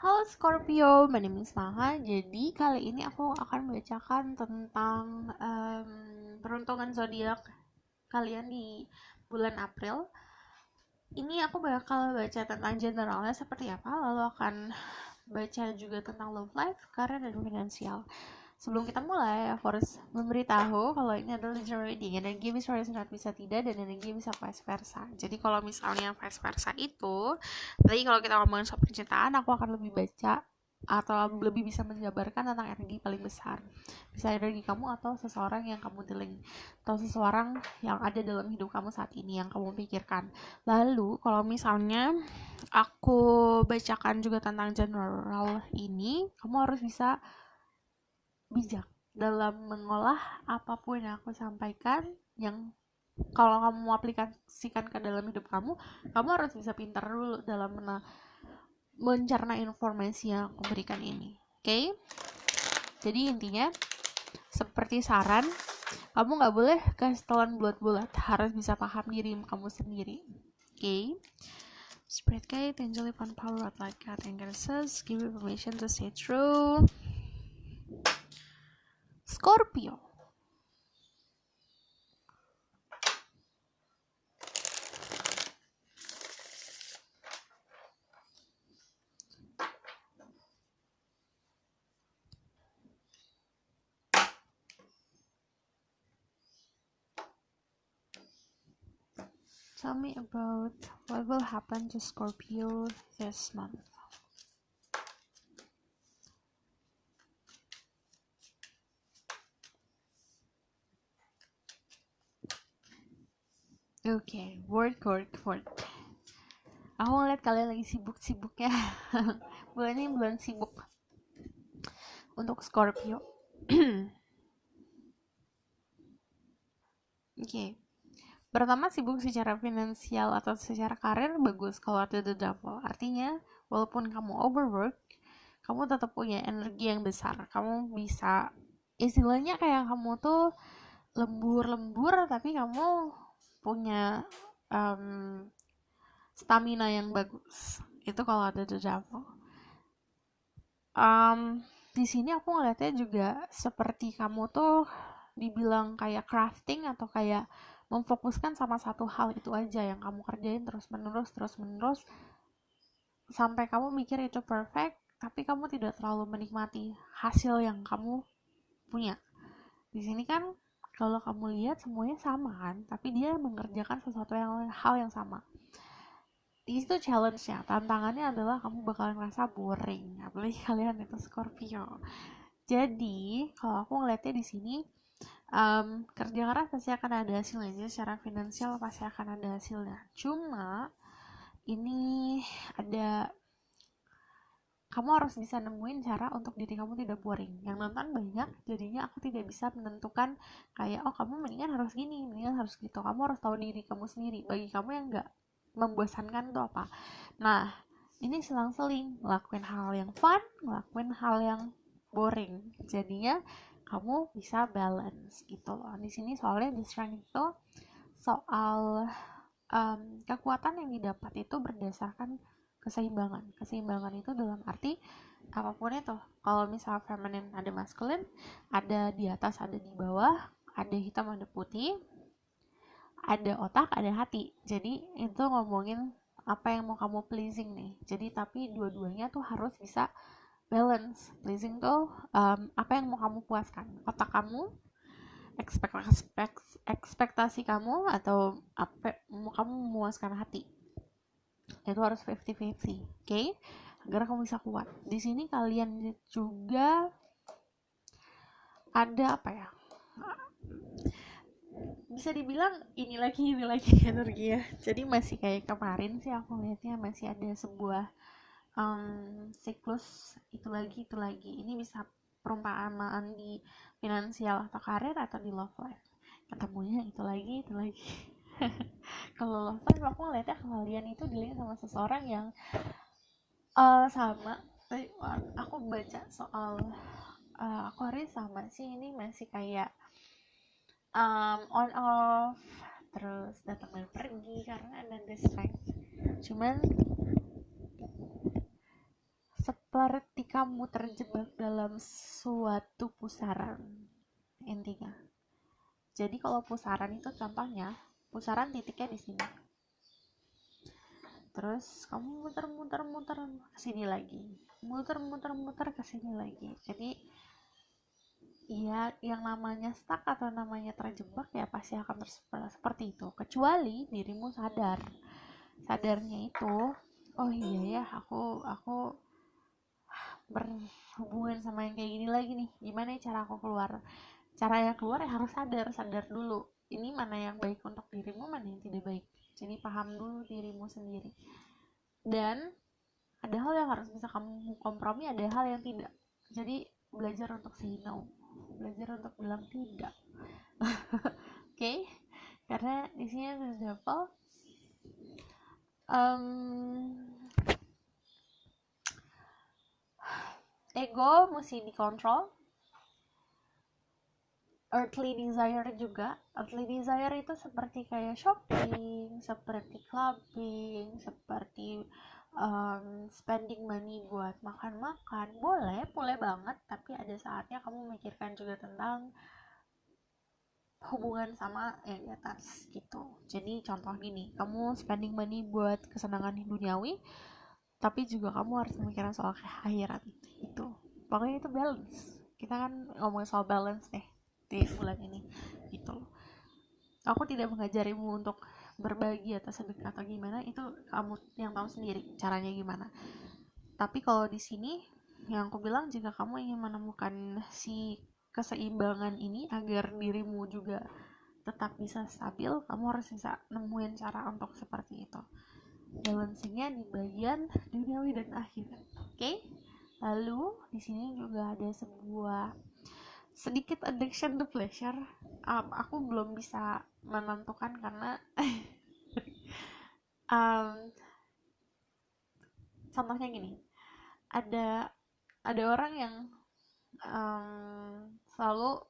Halo Scorpio, my name is Maha. Jadi kali ini aku akan membacakan tentang peruntungan zodiak kalian di bulan April. Ini aku bakal baca tentang generalnya seperti apa, lalu akan baca juga tentang love life, karir, dan finansial. Sebelum kita mulai, aku harus memberitahu kalau ini adalah general reading. Energi bisa resonate bisa tidak, dan energi bisa vice versa. Jadi kalau misalnya vice versa itu, tadi kalau kita ngomongin soal percintaan, aku akan lebih baca atau lebih bisa menjabarkan tentang energi paling besar. Bisa energi kamu atau seseorang yang kamu dealing, atau seseorang yang ada dalam hidup kamu saat ini yang kamu pikirkan. Lalu kalau misalnya aku bacakan juga tentang general ini, kamu harus bisa bijak dalam mengolah apapun yang aku sampaikan, yang kalau kamu mau aplikasikan ke dalam hidup kamu harus bisa pintar dulu dalam mencerna informasi yang aku berikan ini. Oke? Jadi intinya seperti saran, kamu nggak boleh kasih telan bulat-bulat, harus bisa paham diri kamu sendiri. Oke? Spirit guide, angel, divine power, like cat and goddesses, give you permission to stay true. Scorpio. Tell me about what will happen to Scorpio this month. Okay, work. Aku ngeliat kalian lagi sibuk-sibuknya. Bulan ini bulan sibuk untuk Scorpio. Okay. Pertama, sibuk secara finansial atau secara karir bagus kalau ada the devil. Artinya, walaupun kamu overwork, kamu tetap punya energi yang besar. Kamu bisa, istilahnya kayak kamu tuh lembur-lembur, tapi kamu punya stamina yang bagus. Itu kalau ada the devil. Di sini aku ngeliatnya juga seperti kamu tuh dibilang kayak crafting atau kayak memfokuskan sama satu hal itu aja yang kamu kerjain terus menerus sampai kamu mikir itu perfect, tapi kamu tidak terlalu menikmati hasil yang kamu punya. Di sini kan kalau kamu lihat semuanya sama kan, tapi dia mengerjakan sesuatu hal yang sama. Di situ challenge-nya, tantangannya adalah kamu bakal ngerasa boring, apalagi kalian itu Scorpio. Jadi kalau aku ngeliatnya di sini, kerja keras pasti akan ada hasilnya. Jadi secara finansial pasti akan ada hasilnya. Cuma ini ada, kamu harus bisa nemuin cara untuk diri kamu tidak boring. Yang nonton banyak, jadinya aku tidak bisa menentukan kayak, oh kamu mendingan harus gini, mendingan harus gitu. Kamu harus tahu diri kamu sendiri. Bagi kamu yang gak membosankan itu apa. Nah, ini selang-seling ngelakuin hal yang fun, ngelakuin hal yang boring. Jadinya kamu bisa balance gitu loh. Di sini soalnya di strength itu soal kekuatan yang didapat itu berdasarkan keseimbangan. Keseimbangan itu dalam arti apapun itu. Kalau misal feminine ada masculine, ada di atas, ada di bawah, ada hitam, ada putih, ada otak, ada hati. Jadi itu ngomongin apa yang mau kamu pleasing nih. Jadi tapi dua-duanya tuh harus bisa balance. Pleasing tuh apa yang mau kamu puaskan, otak kamu, ekspektasi kamu, atau apa mau kamu memuaskan hati. Itu harus 50-50, oke? Agar kamu bisa kuat. Di sini kalian juga ada apa ya? Bisa dibilang ini lagi energi ya. Jadi masih kayak kemarin sih aku lihatnya, masih ada sebuah siklus itu lagi. Ini bisa perumpamaan di finansial atau karir atau di love life. Ketemunya itu lagi. Kalau love life aku ngeliatnya kalian itu dilihat sama seseorang yang sama. Aku baca soal Aquarius sama sih, ini masih kayak on off, terus datang dan pergi karena ada the strength. Cuman seperti kamu terjebak dalam suatu pusaran intinya. Jadi kalau pusaran itu contohnya, pusaran titiknya di sini. Terus kamu muter-muter ke sini lagi. Muter-muter ke sini lagi. Jadi ya yang namanya stuck atau namanya terjebak ya pasti akan seperti itu. Kecuali dirimu sadar. Sadarnya itu, oh iya ya, aku berhubungan sama yang kayak gini lagi nih. Gimana ya cara aku keluar? Cara yang keluar ya harus sadar dulu, ini mana yang baik untuk dirimu, mana yang tidak baik. Jadi paham dulu dirimu sendiri, dan ada hal yang harus bisa kamu kompromi, ada hal yang tidak. Jadi belajar untuk say no, belajar untuk bilang tidak. Okay? Karena di sini ada example, ego mesti dikontrol, earthly desire juga. Earthly desire itu seperti kayak shopping, seperti clubbing, seperti spending money buat makan-makan. Boleh banget, tapi ada saatnya kamu memikirkan juga tentang hubungan sama yang di atas gitu. Jadi contoh gini, kamu spending money buat kesenangan duniawi, tapi juga kamu harus memikirkan soal akhirat itu. Pokoknya itu balance. Kita kan ngomongin soal balance deh di bulan ini gitu. Aku tidak mengajarimu untuk berbagi atau sedekah atau gimana, itu kamu yang tahu sendiri caranya gimana. Tapi kalau di sini yang aku bilang, jika kamu ingin menemukan si keseimbangan ini agar dirimu juga tetap bisa stabil, kamu harus bisa nemuin cara untuk seperti itu. Balancingnya di bagian duniawi dan akhirat. Oke? Lalu di sini juga ada sebuah sedikit addiction to pleasure. Aku belum bisa menentukan karena contohnya gini, ada orang yang selalu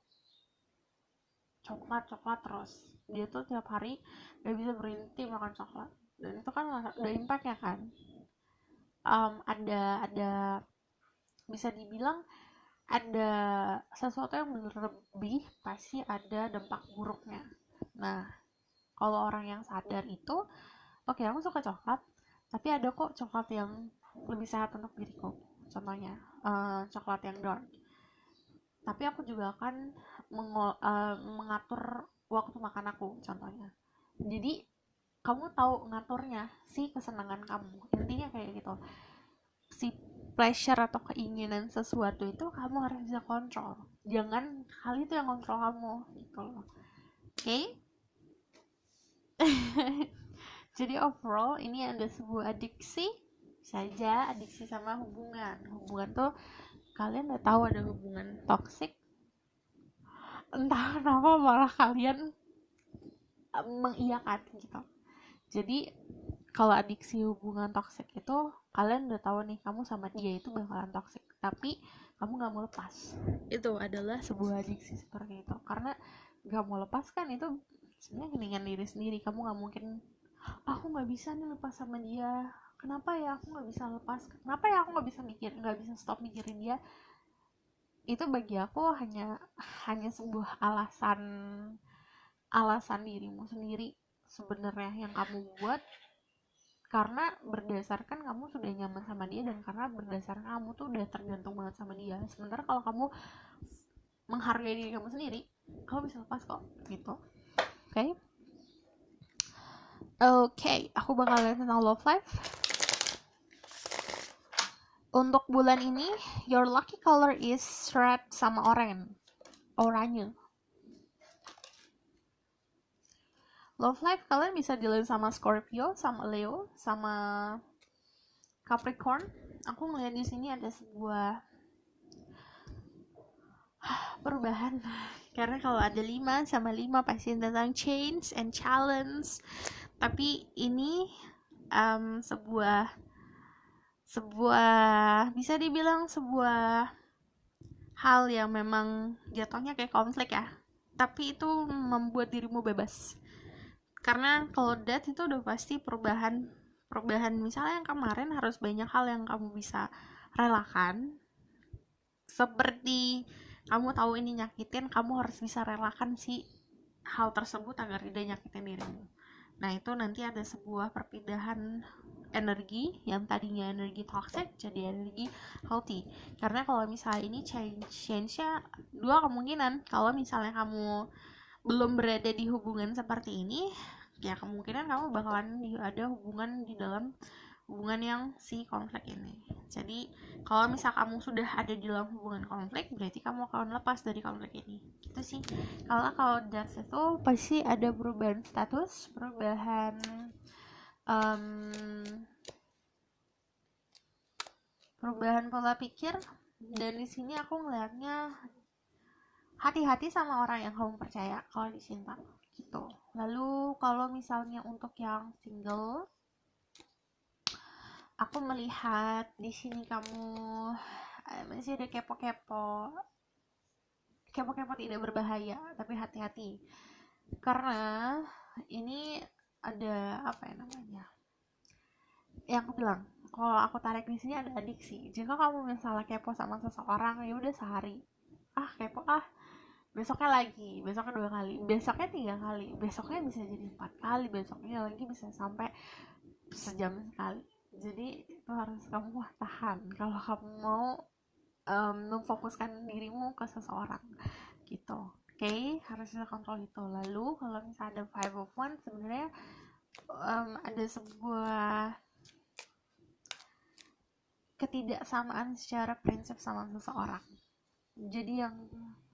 coklat terus. Dia tuh tiap hari gak bisa berhenti makan coklat, dan itu kan ada impactnya kan. Ada bisa dibilang ada sesuatu yang berlebih, pasti ada dampak buruknya. Nah, kalau orang yang sadar itu, oke, aku suka coklat, tapi ada kok coklat yang lebih sehat untuk diriku. Contohnya coklat yang dark. Tapi aku juga akan mengatur waktu makan aku, contohnya. Jadi kamu tahu ngaturnya si kesenangan kamu. Intinya kayak gitu. Si pleasure atau keinginan sesuatu itu kamu harus bisa kontrol. Jangan hal itu yang kontrol kamu gitu loh. Oke? Jadi overall ini ada sebuah adiksi saja, adiksi sama hubungan. Hubungan tuh kalian udah tahu ada hubungan toksik. Entah kenapa malah kalian mengiyakan gitu. Jadi kalau adiksi hubungan toksik itu, kalian udah tahu nih kamu sama dia itu bakalan toksik, tapi kamu gak mau lepas. Itu adalah sebuah adiksi seperti itu. Karena gak mau lepas kan itu sebenarnya keningan diri sendiri. Kamu gak mungkin, aku gak bisa nih lepas sama dia, kenapa ya aku gak bisa lepas, kenapa ya aku gak bisa stop mikirin dia. Itu bagi aku hanya sebuah alasan dirimu sendiri sebenarnya yang kamu buat, karena berdasarkan kamu sudah nyaman sama dia, dan karena berdasarkan kamu tuh udah tergantung banget sama dia. Sementara kalau kamu menghargai diri kamu sendiri, kamu bisa lepas kok gitu. Oke, aku bakal lihat tentang love life. Untuk bulan ini, your lucky color is red sama oranye. Love life kalian bisa dilihat sama Scorpio, sama Leo, sama Capricorn. Aku ngeliat di sini ada sebuah perubahan. Karena kalau ada 5 sama 5 pasti tentang change and challenge. Tapi ini sebuah bisa dibilang sebuah hal yang memang jatuhnya kayak konflik ya. Tapi itu membuat dirimu bebas. Karena kalau death itu udah pasti perubahan. Misalnya yang kemarin harus banyak hal yang kamu bisa relakan. Seperti kamu tahu ini nyakitin, kamu harus bisa relakan si hal tersebut agar tidak nyakitin dirimu. Nah, itu nanti ada sebuah perpindahan energi yang tadinya energi toxic jadi energi healthy. Karena kalau misalnya ini change-nya dua kemungkinan. Kalau misalnya kamu belum berada di hubungan seperti ini, ya kemungkinan kamu bakalan ada hubungan di dalam hubungan yang si konflik ini. Jadi kalau misal kamu sudah ada di dalam hubungan konflik, berarti kamu akan lepas dari konflik ini. Gitu sih. Kalau das itu pasti ada perubahan status, perubahan pola pikir. Dan di sini aku ngelihatnya hati-hati sama orang yang kamu percaya kalau dicinta gitu. Lalu kalau misalnya untuk yang single, aku melihat di sini kamu masih ada kepo-kepo tidak berbahaya, tapi hati-hati karena ini ada apa ya namanya, yang aku bilang kalau aku tarik di sini ada adiksi. Jika kamu misalnya kepo sama seseorang, ya udah sehari kepo besoknya lagi, besoknya 2 kali, besoknya 3 kali, besoknya bisa jadi 4 kali, besoknya lagi bisa sampai sejam sekali. Jadi itu harus kamu tahan kalau kamu mau memfokuskan dirimu ke seseorang gitu. Oke, harus bisa kontrol itu. Lalu kalau misalnya ada 5 of Wands, sebenarnya ada sebuah ketidaksamaan secara prinsip sama seseorang. Jadi yang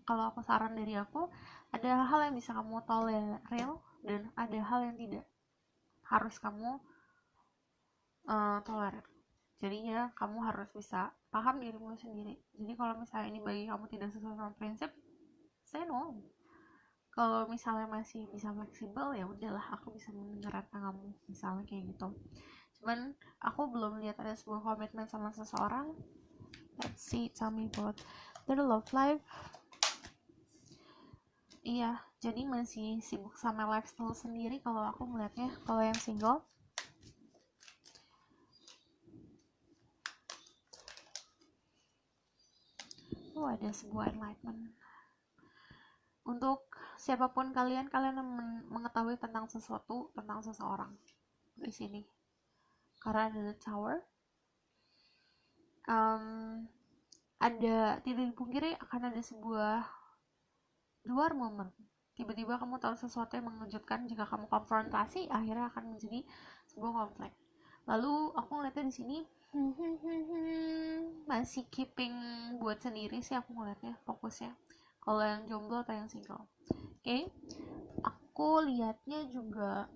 kalau aku saran dari aku, ada hal yang bisa kamu tolerir dan ada hal yang tidak harus kamu tolerir. Jadinya kamu harus bisa paham dirimu sendiri. Jadi kalau misalnya ini bagi kamu tidak sesuai sama prinsip, say no. Kalau misalnya masih bisa fleksibel, ya udahlah, aku bisa mendengarkan kamu, misalnya kayak gitu. Cuman aku belum lihat ada sebuah komitmen sama seseorang. Let's see, tell me about their love life. Iya, jadi masih sibuk sama lifestyle sendiri kalau aku melihatnya. Kalau yang single, ada sebuah enlightenment. Untuk siapapun kalian mengetahui tentang sesuatu, tentang seseorang di sini. Karena ada the tower, ada, tidak dipungkiri akan ada sebuah luar momen. Tiba-tiba kamu tahu sesuatu yang mengejutkan. Jika kamu konfrontasi, akhirnya akan menjadi sebuah konflik. Lalu aku ngeliatnya di sini masih keeping buat sendiri sih aku ngeliatnya fokusnya. Kalau yang jomblo atau yang single, oke. Aku lihatnya juga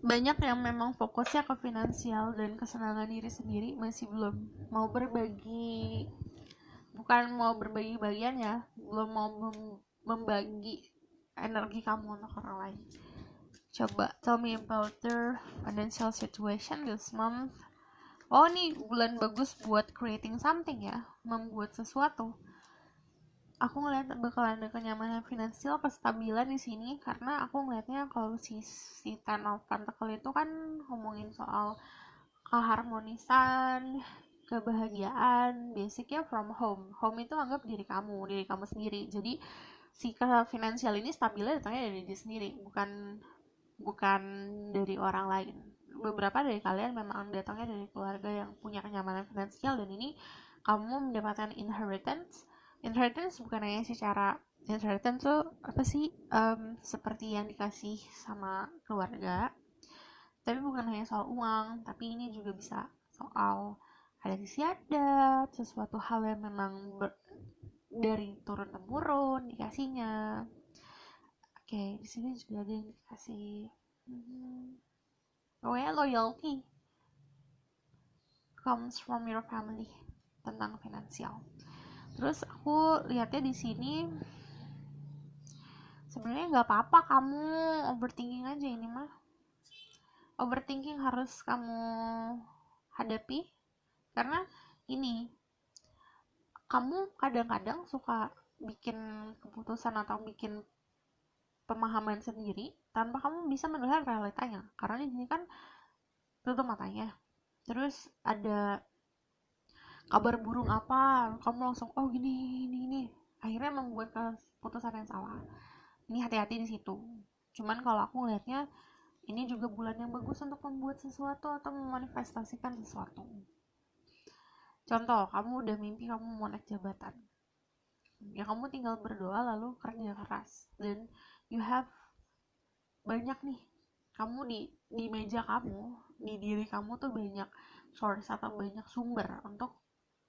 banyak yang memang fokusnya ke finansial dan kesenangan diri sendiri, masih belum mau berbagi, bukan mau berbagi bagian ya, belum mau membagi energi kamu untuk orang lain. Coba tell me about their financial situation this month. Oh, ini bulan bagus buat creating something ya, membuat sesuatu. Aku ngeliat bakalan ada kenyamanan finansial, kestabilan di sini, karena aku ngeliatnya kalau si Ten of Pentacle itu kan ngomongin soal keharmonisan, kebahagiaan, basicnya from home. Home itu anggap diri kamu sendiri. Jadi si finansial ini stabilnya datangnya dari diri sendiri, bukan dari orang lain. Beberapa dari kalian memang datangnya dari keluarga yang punya kenyamanan finansial, dan ini kamu mendapatkan inheritance bukan hanya secara inheritance tuh apa sih, seperti yang dikasih sama keluarga, tapi bukan hanya soal uang, tapi ini juga bisa soal ada istiadat, sesuatu hal yang memang dari turun temurun dikasihnya. Oke, di sini juga ada yang dikasih pokoknya loyalty comes from your family tentang finansial. Terus aku lihatnya di sini sebenarnya nggak apa-apa kamu overthinking aja. Ini mah overthinking harus kamu hadapi, karena ini kamu kadang-kadang suka bikin keputusan atau bikin pemahaman sendiri tanpa kamu bisa melihat realitanya. Karena di sini kan tutup matanya. Terus ada kabar burung apa, kamu langsung oh gini, akhirnya membuat keputusan yang salah. Ini hati-hati di situ. Cuman kalau aku ngelihatnya ini juga bulan yang bagus untuk membuat sesuatu atau memanifestasikan sesuatu. Contoh, kamu udah mimpi kamu mau naik jabatan, ya kamu tinggal berdoa lalu kerja keras, dan you have banyak nih, kamu di meja kamu, di diri kamu tuh banyak source atau banyak sumber untuk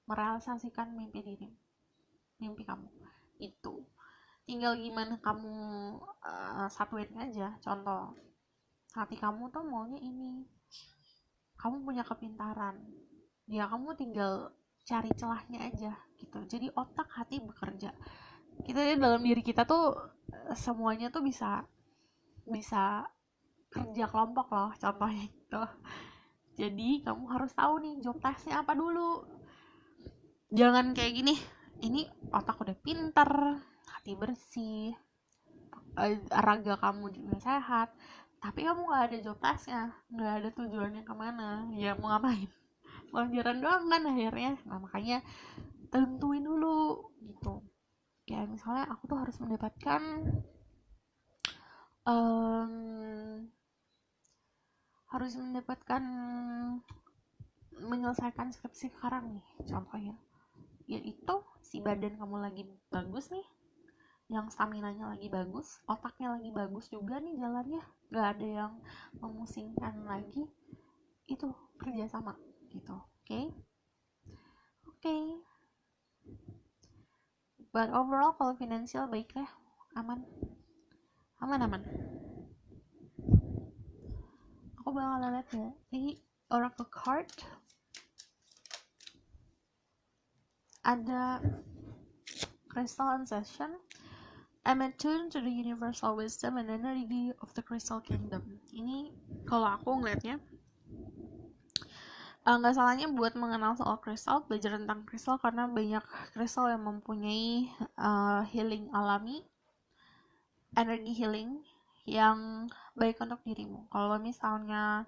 merealisasikan mimpi kamu itu. Tinggal gimana kamu satuin aja. Contoh, hati kamu tuh maunya ini, kamu punya kepintaran, ya kamu tinggal cari celahnya aja gitu. Jadi otak hati bekerja, kita dalam diri kita tuh semuanya tuh bisa bisa kerja kelompok loh, contohnya gitu. Jadi kamu harus tahu nih job tasknya apa dulu. Jangan kayak gini, ini otak udah pinter, hati bersih, raga kamu juga sehat, tapi kamu nggak ada job tasknya, nggak ada tujuannya kemana, ya mau ngapain, pelajaran doang kan akhirnya. Nah makanya tentuin dulu gitu. Kayak misalnya aku tuh harus mendapatkan harus mendapatkan menyelesaikan skripsi sekarang nih contohnya, yaitu si badan kamu lagi bagus nih, yang staminanya lagi bagus, otaknya lagi bagus juga nih jalannya, gak ada yang memusingkan lagi, itu kerja sama gitu. Oke. But overall kalau finansial baik ya, aman aman. Aku bakal lihat ya ini oracle card, ada crystal session. I'm attuned to the universal wisdom and energy of the crystal kingdom. Ini kalau aku ngeliatnya nggak salahnya buat mengenal soal kristal, belajar tentang kristal, karena banyak kristal yang mempunyai healing alami, energi healing yang baik untuk dirimu. Kalau misalnya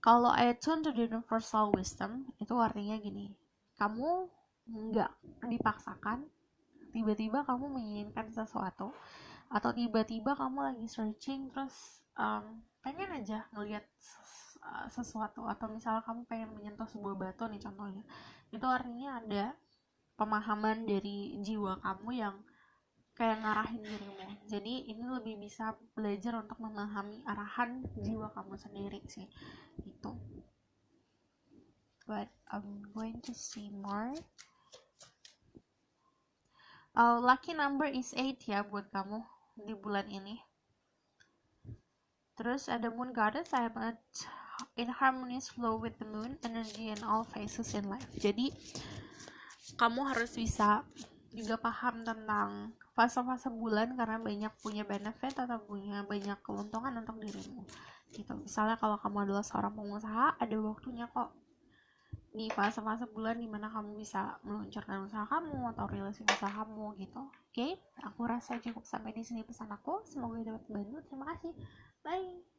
kalau I attune to the universal wisdom, itu artinya gini, kamu nggak dipaksakan, tiba-tiba kamu menginginkan sesuatu, atau tiba-tiba kamu lagi searching terus pengen aja ngelihat sesuatu, atau misalnya kamu pengen menyentuh sebuah batu nih contohnya, itu artinya ada pemahaman dari jiwa kamu yang kayak ngarahin dirimu. Jadi ini lebih bisa belajar untuk memahami arahan jiwa kamu sendiri sih gitu. But I'm going to see more. Lucky number is 8 ya buat kamu di bulan ini. Terus ada Moon Goddess, I am in harmonious flow with the moon energy in all phases in life. Jadi kamu harus bisa juga paham tentang fase-fase bulan, karena banyak punya benefit atau punya banyak keuntungan untuk dirimu gitu. Misalnya kalau kamu adalah seorang pengusaha, ada waktunya kok di fase-fase bulan dimana kamu bisa meluncurkan usaha kamu atau rilis usaha kamu gitu. Oke, aku rasa cukup sampai di sini pesan aku, semoga dapat membantu. Terima kasih, bye.